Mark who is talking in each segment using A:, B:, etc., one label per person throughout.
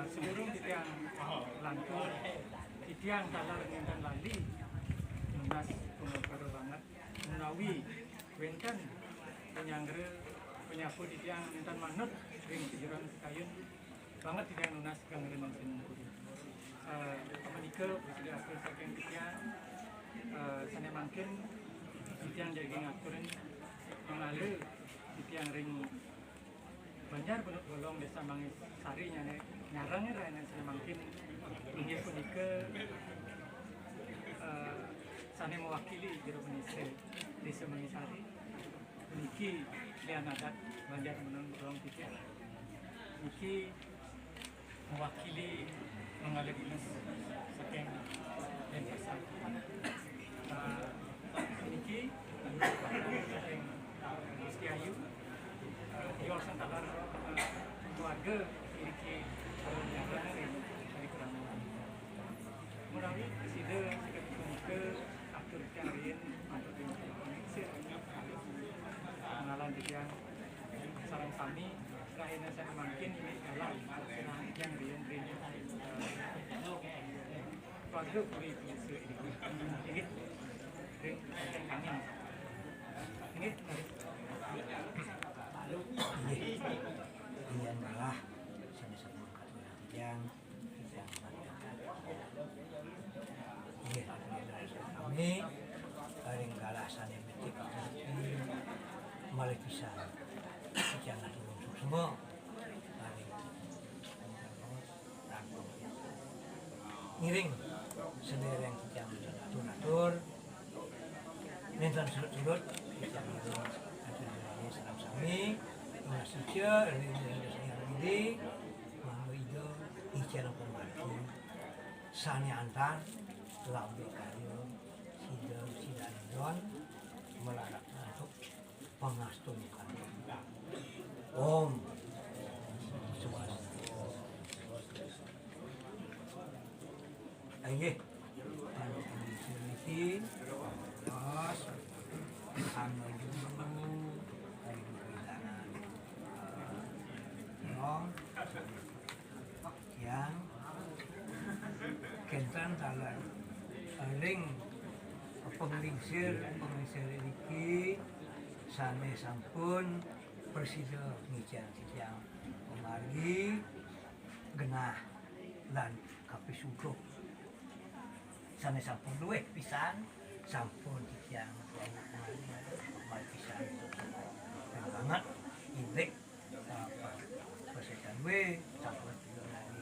A: Sebelum titiang lantur, titiang dalam dengan lali, lunas pengokor banget, menawi wenten penyanggre penyapu titiang nintan manut, ring pijuran kayun banget titiang lunas gangre nonton kuri. Apa nikah bersedia asal saking titiang, sana mungkin titiang jadi ngaturin mengalir titiang ring banjar benut bolong desa Mangis Sari nyarangnya raya semakin ini punika sana mewakili jero penise desa Mangis Sari niki lian adat banjar benut bolong titiang niki mewakili mengalir dinas saking desa niki saking Gusti Ayu Yol santalar keluarga iliki nyarang dari kurang menawi sida ke atur cariin untuk dimensi pengenalan yang sarang kami lainnya saya makin ini dalam yang rian keluarga beri penisi ini ring kami ini
B: Iyan malah sama-sama yang kami paling galah sana betik malefisan jangan untuk semua paling ngiring sendiri yang yang atur minta surut yang salam sami Masuknya ini mau itu icara pembantu sani antar lambe kayu sidang don melarak untuk pengastun kayu Om Swastiastu. Ayo ini terus anu yang kentan dalam ring penglingsir iki sane sampun presida ngijan titiang pemargi genah lan kapisudo sane sampun luwih pisan sampun titiang pemargi pisan banget indek pesekan we campur juga lagi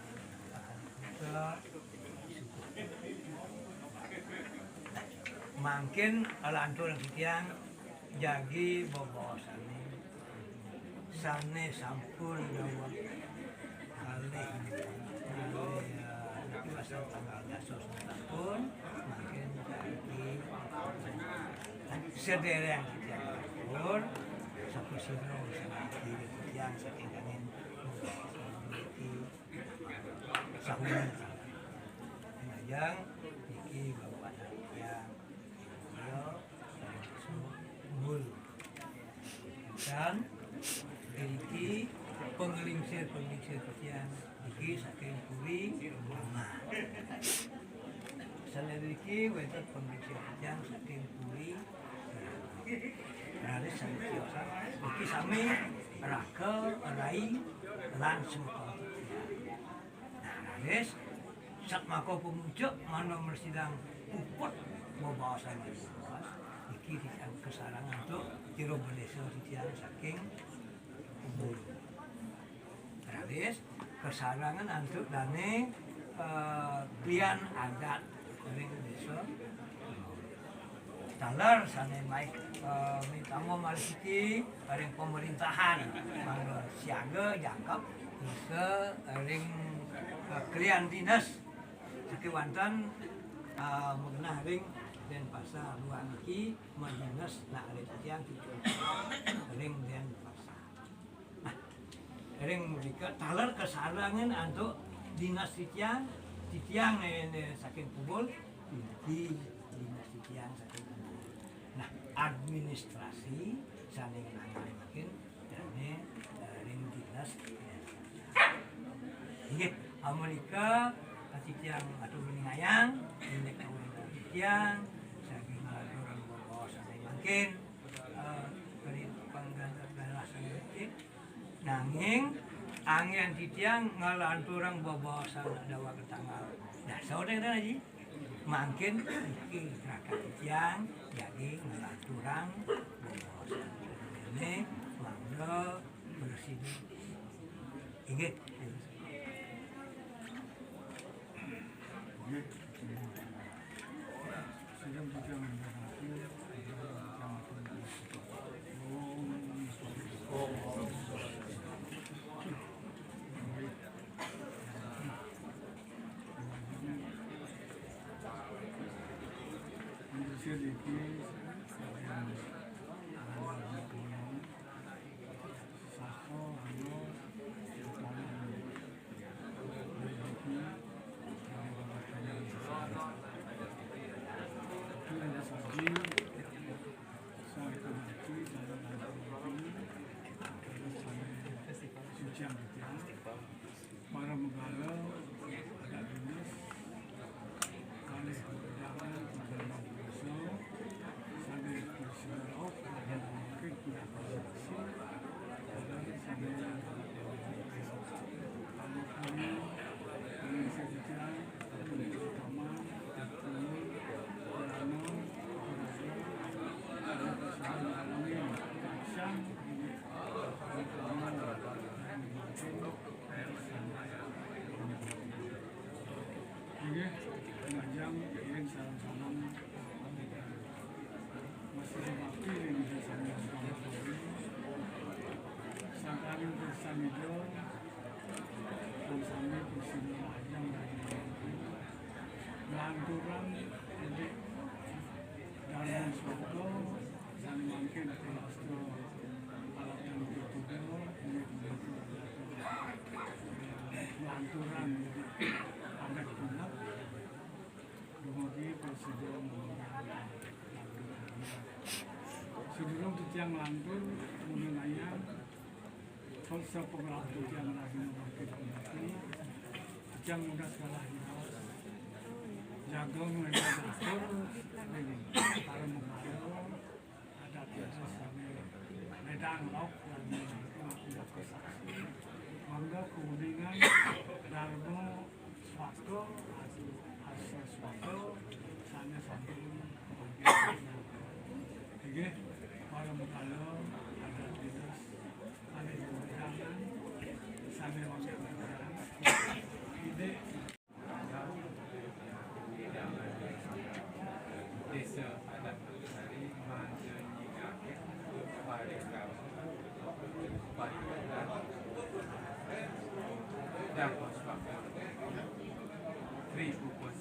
B: makin lantur tiang jagi bobosane sane sampun jawab kali pasal tanggal 11 tahun makin jagi sedereng tiang satu sino di tiang saking kangen sahuran yang iki bapak tiang mul dan iki pengelingsir kesian iki saking kuri mama saleriki wetot pengelingsir kesian saking kuri dari sanktiosa iki sami rakel rai lan semua nah guys sak mako pemujuk mana mersidang puput bawasan iki tidak kesarangan tuh kira berdesa titian saking kubur terus kesarangan untuk dane klian adat ring desa talar sane baik minta mau maliki ring pemerintahan mangga siaga jangkap bisa ring klian dinas sakiwantan mengenah ring dan pasar luar iki mendinas nak ada tiang ring dan pasar. Nah, ring mereka talar kesarangan untuk dinas titiang saking kubul di dinas titiang saking kubul. Nah, administrasi saling nangan makin dan ring dinas. Ini Amerika titiang atau beningayang indek titiang mungkin beri penggalasan detik nanging angin titiang ngalanturang babasan dawa ke tanggal nah saudara lagi makin iki raka titiang jadi ngalanturang babasan ini mangga bersih inget
A: para negara ada dinas kali keberdaman keberdaman bangsa sambil bersiarah dan mungkin tidak bersaksi sambil kalau kami ingin saja utama penajam ingin salam-salam masih waktu yang bersama sangkarin bersama dan sampai bersama yang dari lanturan jadi dalam suatu dan mungkin terlalu alat yang bertujuan lanturan adat punat kemudian presiden sebelum titiang lantur mengenai konsep pengelola titiang lagi memakai titiang mudah segala hidup jaga mengenai dapur para mengalir ada biasa medan lok dan tidak kesaksi mangga kemudian darmo suatu hasil suatu sana sambil oke para mengalir ada dinas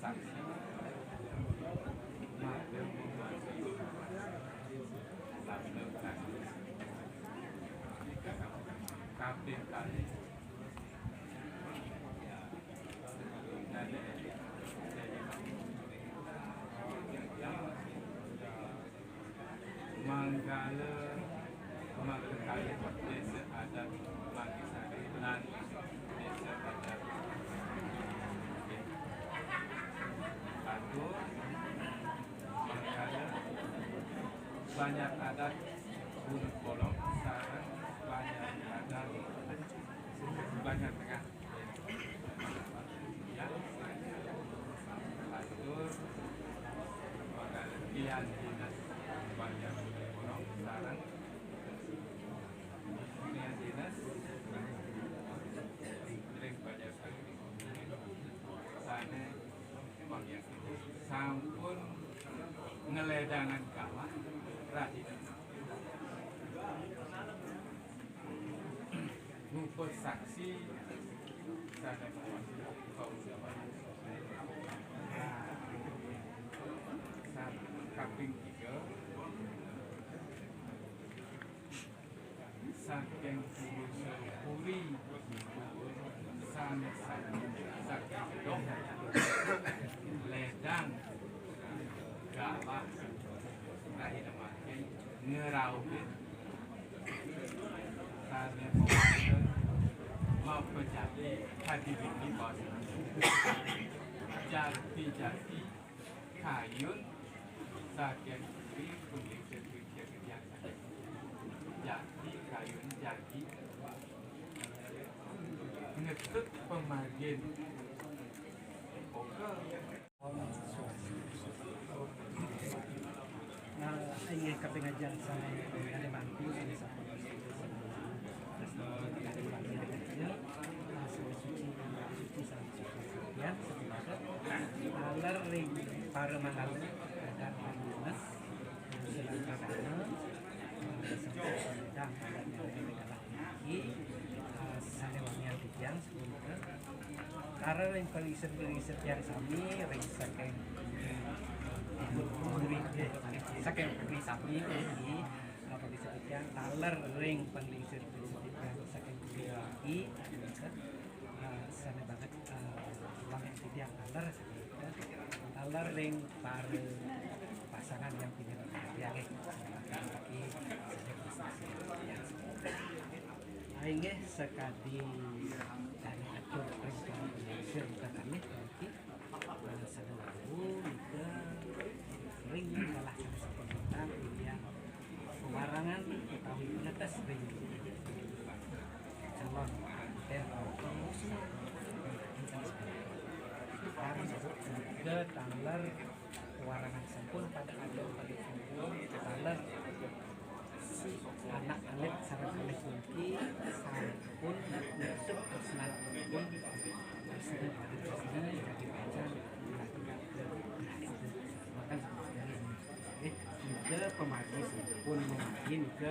C: saksi maka lakukan kabeh kali Manggala Magkakali desa adat Mangisari dan desa adat Aduh Manggala banyak adat Gunung Bolong Sarang banyak adat banyak tengah ya Aduh Manggala Tian Dinas banyak Bolong Sarang Tian Dinas Drink banyak sana banyak sampun ngeledangan kalah rahina ngumpul saksi sana kaping 3 saking puri sana saking dong ledang galak rahina makin ngerauhin sana mau menjadi hadirin di bos jati kayun saking puri kuning sepikir yang jati kayun jati ngetut pemagin oke
B: Nah, ini kepengajian saya ada bantu saya satu. Terus ada bantu kecil, suci ya, alar ring para mangal dan dinas selangkahnya sedang ada lagi sana wangian yang sebelumnya karena yang riset yang sami riset yang sakit pergi sapi ini apa disebutnya taler ring pendidik yang sakit pergi lagi sana banget uang yang taler ring para pasangan yang punya yang laki aingnya sekali dari atur ring pendidik kami nanti sana lalu juga ring kalah tentang yang pemarangan ketahui penetes ring calon juga tanggal warangan sempun pada akhir pada sempun tanggal si anak alit sangat alit mungkin sampun untuk kesenangan pun sedang pada kesini jadi pacar makan juga pemagi pun mungkin juga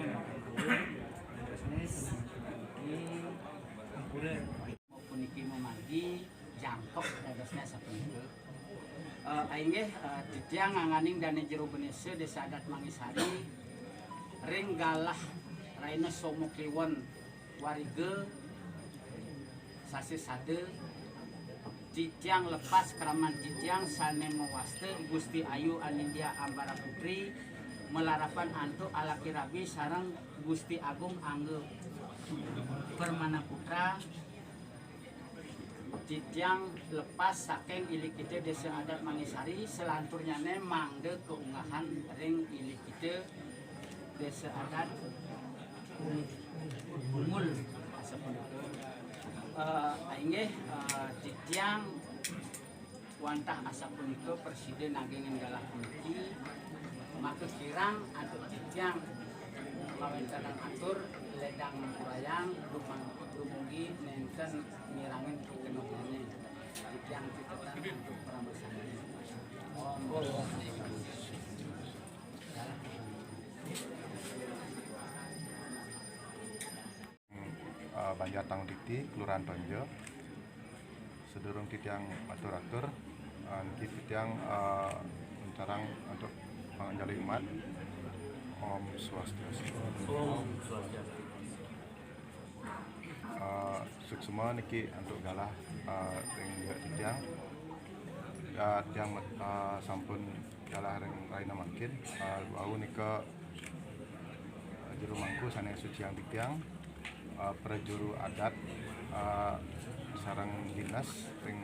B: terusnya semangki kumpulan maupun iki memagi jangkok terusnya seperti itu aingnya titiang nganganing dan jero benese desa adat Mangisari ring galah raina somo kliwon warige sasi sade titiang lepas keraman titiang sane mewaste Gusti Ayu Anindya Ambara Putri melarapan antuk alaki rabi sarang Gusti Agung Angge Permana Putra titiang lepas saking ilik kita desa adat Mangisari selanturnya ne mangde keungahan ring ilik kita desa adat Bungul seperti itu aingeh titiang wantah asa punika presiden ageng galah puniki maka kirang atau titiang lawentan atur ledang kurayang dumugi nenten mirangin kenokane titiang titetan untuk pramesana
D: Banjar Tang Dikti, Kelurahan Tonjo. Sedurung titiang atur-atur niki titiang mentarang untuk panganjali umat. Om Swastiastu.
E: Om Swastiastu.
D: Suksema niki untuk galah ring titiang. Tiang sampun galah ring raina makin. Au nika juru mangku sanes suciang titiang. Prajuru adat sarang dinas ring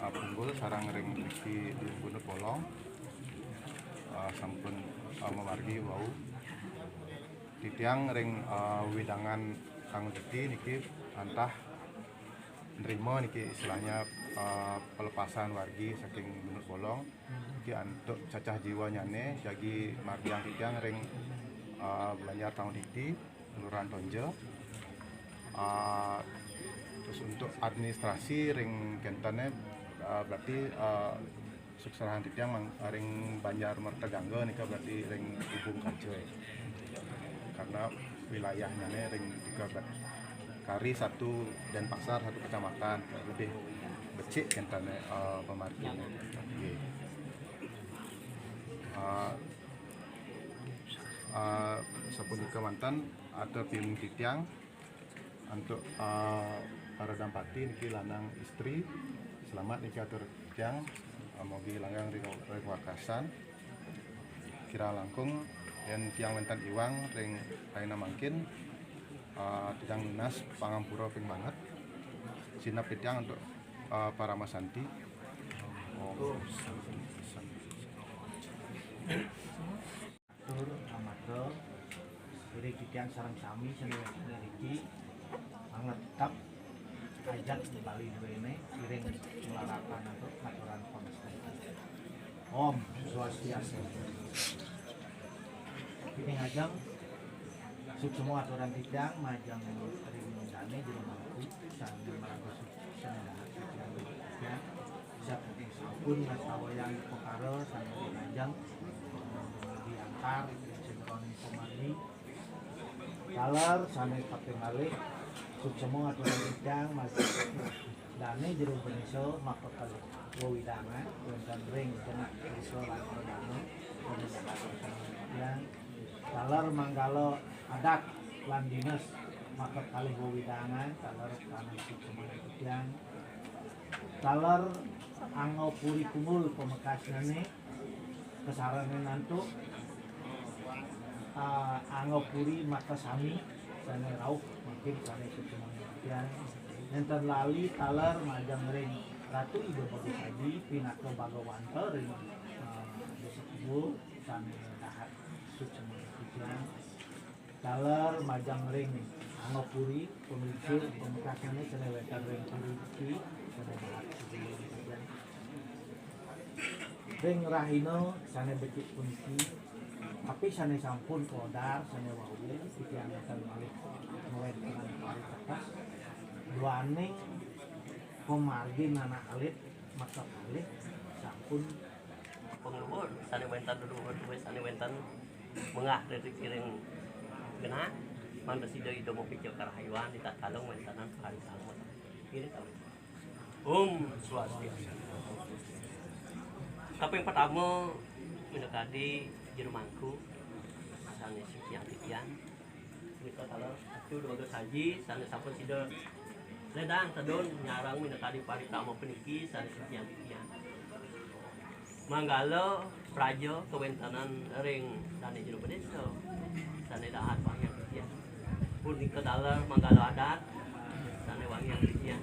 D: punggul sarang ring di Gunung Polong sampun memargi wau titiang ring widangan kang titi niki antah nerima niki istilahnya pelepasan wargi saking Gunung Polong niki untuk cacah jiwa nyane jagi margiang titiang ring Banjar tahun titi Kelurahan Tonjel. Terus untuk administrasi ring kentane berarti sukserahan titiang ring Banjar Mertegangga nika berarti ring Ubung Kacoy. Karena wilayahnya ring 3 kari 1 Denpasar 1 kecamatan lebih becik kentane pemargian. Sapun juga mantan ada tim titiang untuk para dampati niki lanang istri selamat niki atur titiang mogi langgang rewakasan kira langkung yang tiang wentan iwang ring raina mangkin tidang nas pangampura ping banget sinap titiang untuk para masanti.
F: Tur amatur iri titiang sareng sami seneng iki tetap ajak Bali duene iring melarakan untuk aturan konstitusi. Om Swastiastu. Ini ngajang semua aturan titiang majang ring dane di rumahku sambil melakukan senendahan titiang siap pun ngastawayang pokaro sambil ngajang diantar sinetron pemali kalar sampai pakai balik semua aturan titiang masih dane jero beneso maka kali widangan dan ring kena beneso lan dane dan kalar manggalo adat lan dinas maka kali widangan kalar kana semua titiang kalar angau puri kumul pemekasnane kesarangan nantu angau puri maka sami sana rauh makin sana kecumangan enten lali talar majang ring ratu ibu bagus haji pinaka bagawanta ring desa kubu sana dahat kecumangan talar majang ring angau puri pemikir pemekasnane sana wetan ring puri sana dahat kecumangan ring rahino sana becik punci tapi sana sampun kodar sana wau titiang akan balik mulai dengan paritas duaning pemargi anak alit maka balik sampun
E: Pengluhur sana wentan dulu wes sana wentan mengah dari kiring genah man besi dari domo pikir karahayuan di tak kalung wentanan hari kalung ini tahu Swastiastu. Tapi yang pertama mendekati jerumangku sana suciang titiang kita kalau itu dua belas haji sana sampun sida ledang tedon nyarang mendekati paritama peniki sana suciang titiang manggalo prajo kewentanan ring sana jero bedeso sana dahat wangyang titiang pun ke dalam manggalo adat sana wangyang titiang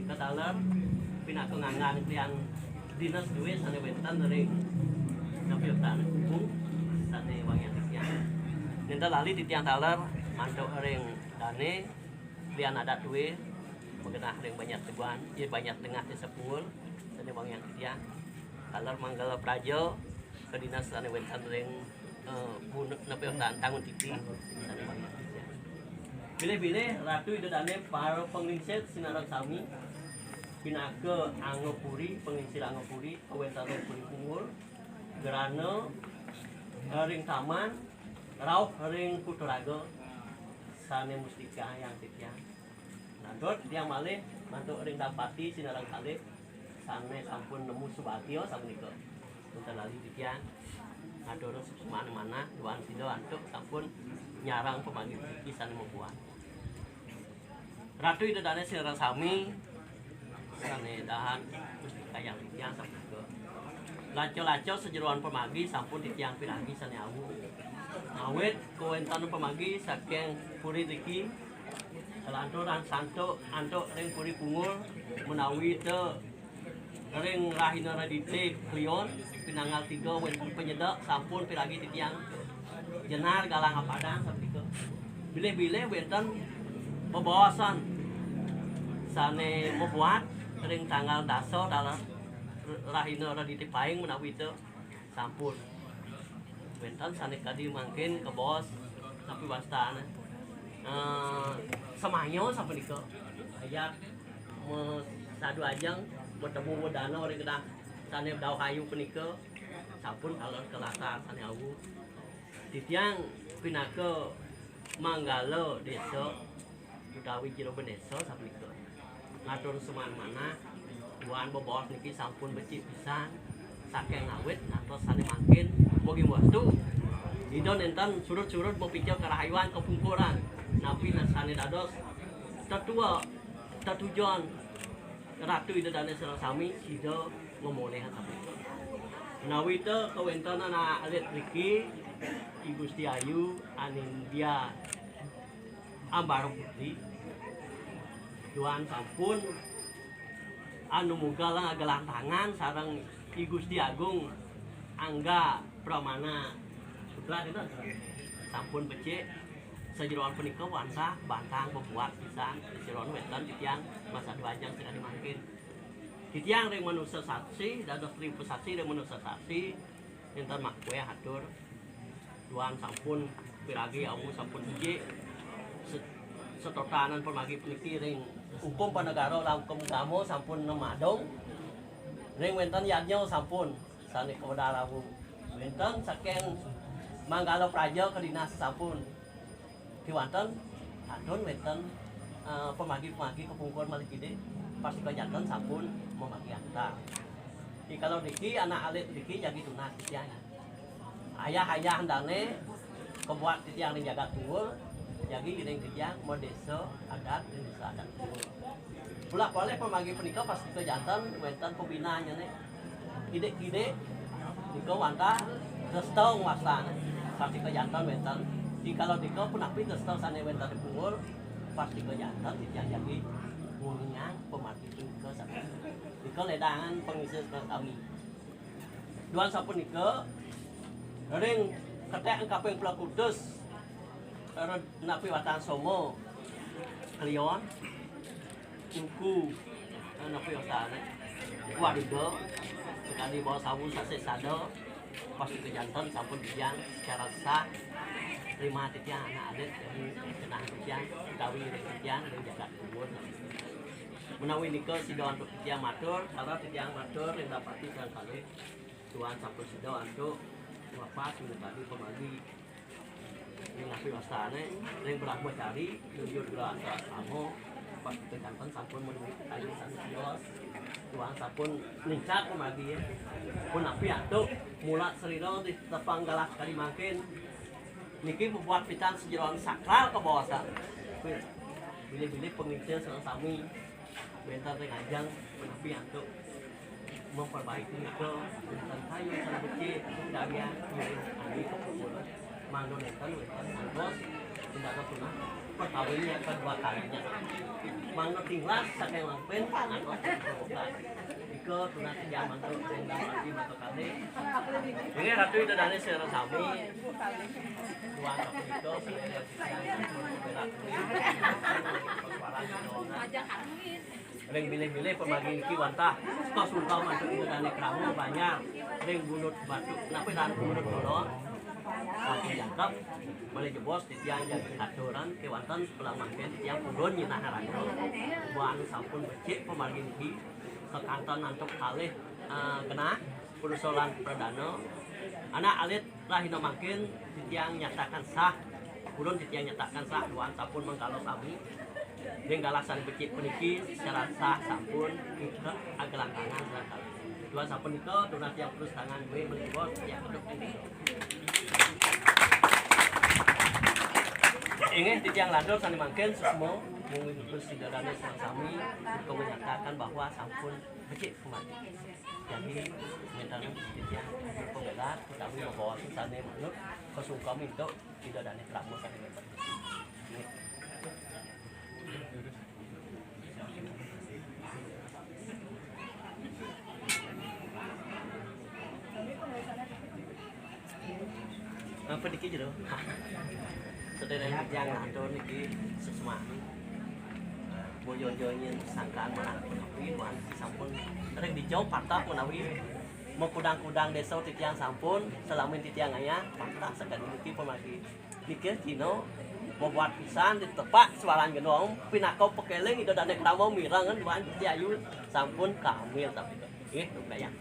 E: ke dalam pinak kengangan yang dinas duwe sana wentan ring nampil tanah hukum sana wangyang titiang nenta lali titiang talar mantuk ring dane lian adat duwe mengenah ring banyak teguan ya banyak tengah desa pungul sana wangyang titiang talar manggala prajo ke dinas sana wentan ring nampil tangun titi sana wangyang titiang bile-bile ratu itu dane para penglingsir sinarang sami pinake Angopuri penginsir Angopuri kawentan ring puri pungul gerana ring taman rauh ring Kuturaga sane mustika yang titiang nah dot tiang malih mantuk ring dampati sinarang kalih sane sampun nemu subatio sapunika. Wonten lali titiang ngatur mana-mana duan sido antuk sampun nyarang pemagi iki sane membuat. Ratu idadane sira sami sane dahan Gusti kayang titiang sapunika. Laco-laco sejeroan pemagi sampun titiang piragi sane awu. Awet kuwentan pemagi saking puri riki selanturan santo antuk ring puri pungul menawi teu ring rahina radite klion pinanggal 3 wenten penyedek sampun piragi titiang jenar galang apadang sapunika. Bilih-bilih wenten bobosan sane membuat ring tanggal 10 dalam rahina radite paing menawi teu sampun wenten sane kadi mangkin ke bos tapi wastana semanyo sapunika aya sadu ajeng bertemu wedana ori kedah sane daw kayu punika sampun kalon kelatar sane awu titiang pinaka manggala desa utawi jero desa sapunika ngatur semana-mana tuan bobos niki sampun becik pisan saking awit ngatos sane mangkin mugi wastu didon enten surut-surut mepicau ke rahayuan kepungkuran napi sane dados tetua tetujuan ratu idadane sareng sami sida ngomonehan sapunika. Menawi teu kawentenan alit mriki I Gusti Ayu Anindya Ambaro Putri duan sampun anu muga ngagelantangan sareng I Gusti Agung Angga Pramana Putra kita sampun becik sajeroan punika wantah bantang membuat pisan sajeroan wenten titiang masa duajang sekali mangkin titiang ring manusia saksi dados ring pesaksi ring manusia saksi enten makwe hatur tuan sampun piragi awu sampun hiji setotanan pemagi puniki ring hukum panegara langkum gamo sampun nemadong ring wenten yadnya sampun sane kewedalawu wenten saking Manggala Praja ke dinas sampun kiwanten hadon wenten pemagi-pemagi kepungkur malih gede pasti kejantan sampun memagi antar. Kalau niki anak alit niki jadi tunas titiang. Ayah handane kebuat titiang ning jagat tunggul jadi ring titiang mau desa adat ring desa adat tunggul. Pula boleh pemagi punika pasti kejantan wenten pembinanya nih. Gide-gide niko wanta restong wastana pasti kejantan wenten. Kalau diko pun api restong sane wenten dipungul pasti kejantan titiang jadi nguningan pemati punika sampai diko ledangan pengisi kami. Duan sapunika ring ketek kaping Pelakutus napi watan somo klion uku napi watane wadigo sekali bawa sabu sase sado pasti kejantan sampun dijang secara sah terima titiang anak adet kenang titiang kawi ring titiang ring jagat kubur menawi nika sida antuk titiang matur kalau titiang matur ring dapati kali tuan sampun sida antuk wafat sudah tadi pemagi ring napi wastane ring Brahmacari nunjuk gerak samo pas kejantan sampun menuju kayu sanjos tuan sampun nincak pemagi ya pun napi antuk mulat serino di tepang galas kali makin niki membuat pitan sejeroan sakral ke bawah sak pilih-pilih pengincer sareng sami bentar teh ngajang napi antuk memperbaiki itu tentang kayu sareng becik daya ini kepungkuran manggon enten wenten bos tidak ada punah perkawinnya kedua kalinya manggon tinglas saking langpen anggos iko tunah zaman tuh sendang lagi mata kali ini ratu itu dari sareng sami dua kapal itu selera ring bilih-bilih pemagi iki wantah tos sulta mantuk idane kramu banyak ring bulut batu napi dan bulut bolong saking jangkep malih jebos titiang jadi aturan kewanten sebelah mangken yang ulun nyinah rajo buan sampun becik pemagi iki kekanton antuk kalih genah purusolan perdana anak alit rahina mangkin titiang nyatakan sah ulun titiang nyatakan sah duan sampun mengkalo sami Galasan becik puniki secara sah sampun ikut agelantangan sekali. Dua sampun itu donat yang terus tangan gue beribot yang hidup ini. Ingin titiang lador sani mangken semua mungkin bersidarane sami untuk menyatakan bahwa sampun becik kemati. Jadi mentalnya titiang lador pembelat tetapi membawa sani manut kesungkam itu tidak ada pramu sani mental. Apa dikit jero? Sedherek yang atur niki sesemani. Boyo-boyonya sangkaan mana menawi wan sampun rek dijauh patah menawi mau kudang-kudang desa titiang sampun selamin titiang aya patah sekali niki pemagi. Mikir Cino membuat pisan ditepak sualan gendong pinako pekeleng itu dan kramo mirangan wan ayu sampun kamil tapi nggih bayang.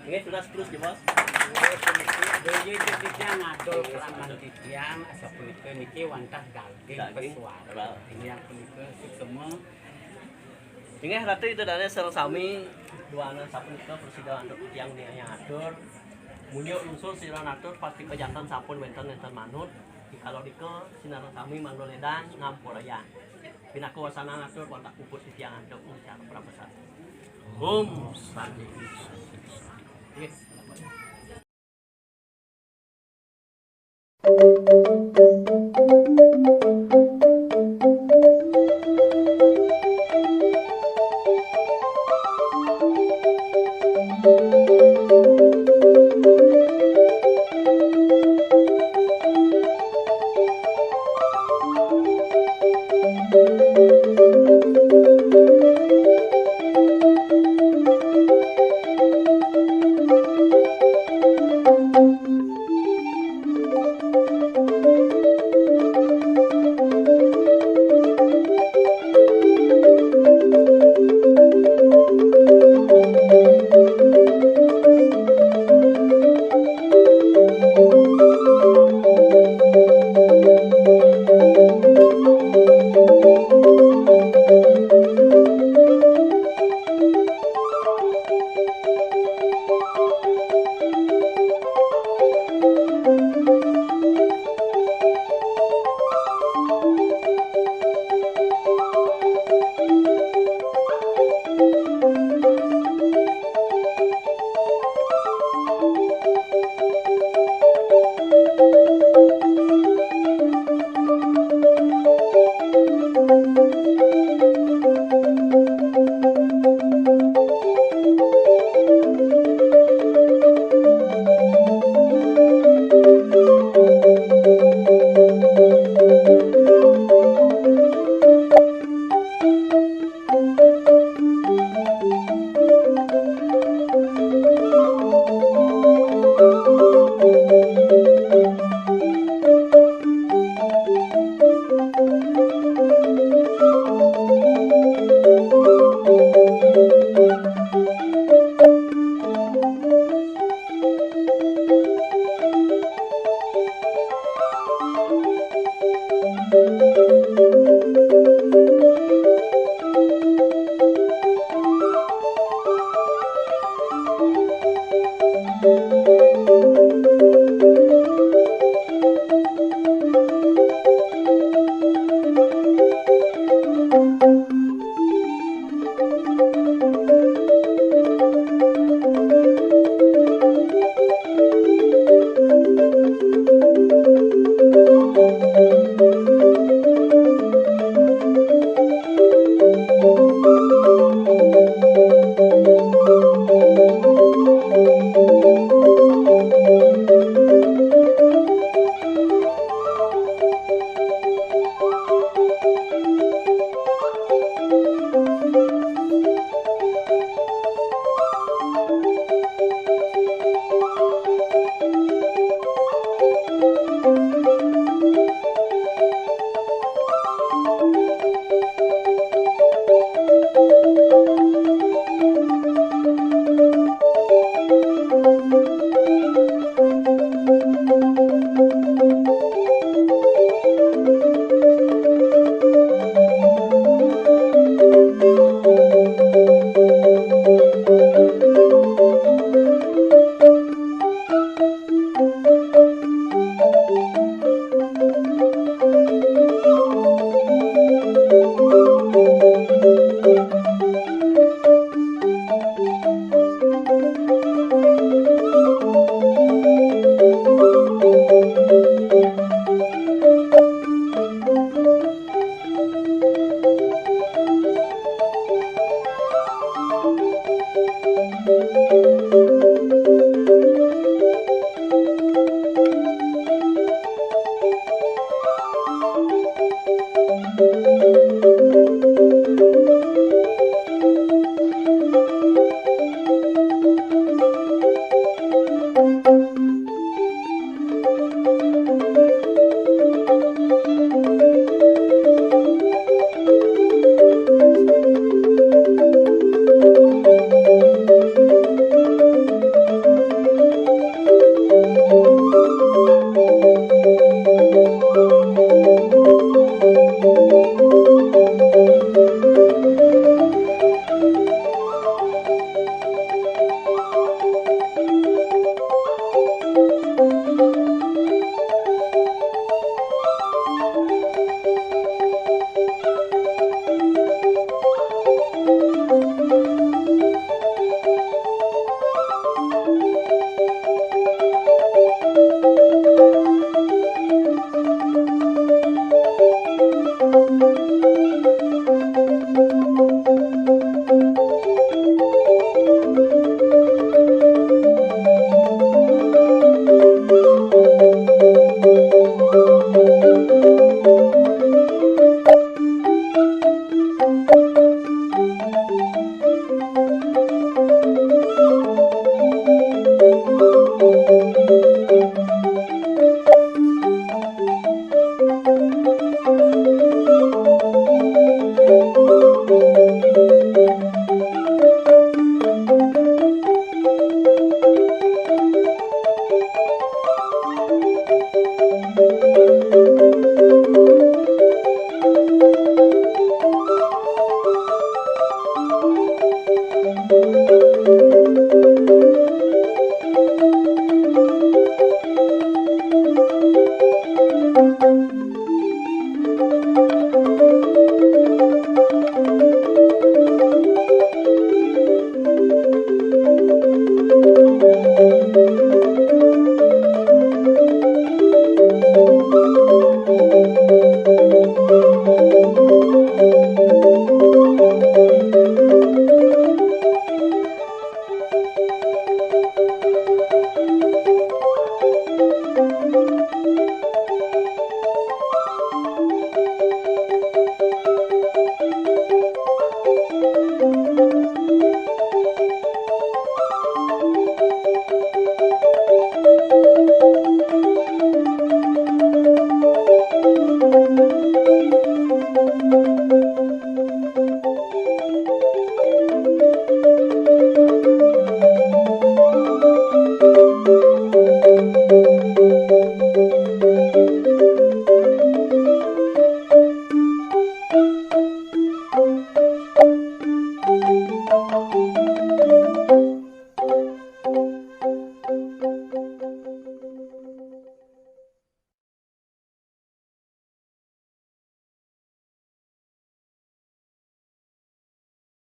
E: Nggih sudah terus ya bos.
B: Deui titiang ngadol kerangan titiang asa punika niki wantah daging pesuara. Ini yang punika sukema.
E: Ingat ratu itu dari sami dua anak sapunika persidangan untuk titiang yang atur. Munyo unsur sira atur pasti pejantan sampun wenten manut. Kalau dike sinar kami manul edan ngampurayan. Pinaku wasana atur kontak puput titiang atur cara prabesar. Santi. Yes.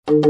G: Thank